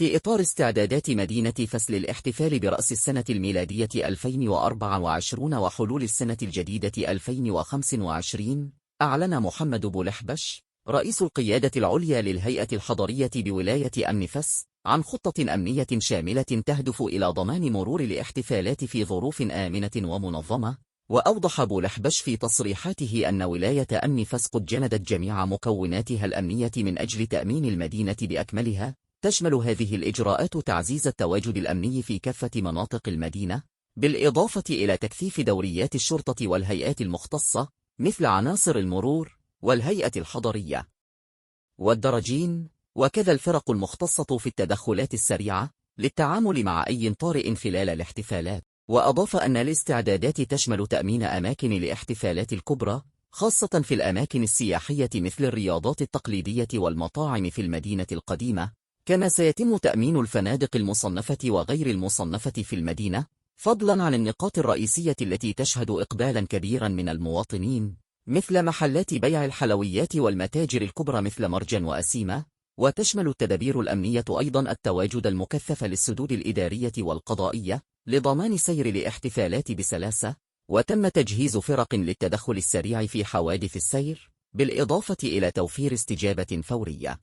في إطار استعدادات مدينة فاس للاحتفال برأس السنة الميلادية 2024 وحلول السنة الجديدة 2025، أعلن محمد بولحبش رئيس القيادة العليا للهيئة الحضرية بولاية أمن فاس عن خطة أمنية شاملة تهدف إلى ضمان مرور الاحتفالات في ظروف آمنة ومنظمة. وأوضح بولحبش في تصريحاته أن ولاية أمن فاس قد جندت جميع مكوناتها الأمنية من أجل تأمين المدينة بأكملها. تشمل هذه الإجراءات تعزيز التواجد الأمني في كافة مناطق المدينة، بالإضافة إلى تكثيف دوريات الشرطة والهيئات المختصة مثل عناصر المرور والهيئة الحضرية والدرجين، وكذا الفرق المختصة في التدخلات السريعة للتعامل مع أي طارئ خلال الاحتفالات. وأضاف أن الاستعدادات تشمل تأمين أماكن الاحتفالات الكبرى، خاصة في الأماكن السياحية مثل الرياضات التقليدية والمطاعم في المدينة القديمة، كما سيتم تأمين الفنادق المصنفة وغير المصنفة في المدينة، فضلا عن النقاط الرئيسية التي تشهد إقبالا كبيرا من المواطنين مثل محلات بيع الحلويات والمتاجر الكبرى مثل مرجان وأسيمة. وتشمل التدابير الأمنية أيضا التواجد المكثف للسدود الإدارية والقضائية لضمان سير الاحتفالات بسلاسة، وتم تجهيز فرق للتدخل السريع في حوادث السير، بالإضافة إلى توفير استجابة فورية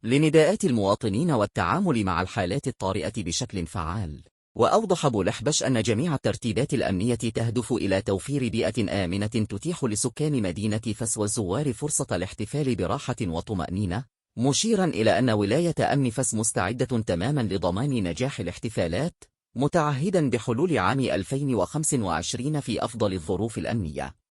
لنداءات المواطنين والتعامل مع الحالات الطارئة بشكل فعال. وأوضح بولحبش أن جميع الترتيبات الأمنية تهدف إلى توفير بيئة آمنة تتيح لسكان مدينة فاس والزوار فرصة الاحتفال براحة وطمأنينة، مشيرا إلى أن ولاية أمن فاس مستعدة تماما لضمان نجاح الاحتفالات، متعهدا بحلول عام 2025 في أفضل الظروف الأمنية.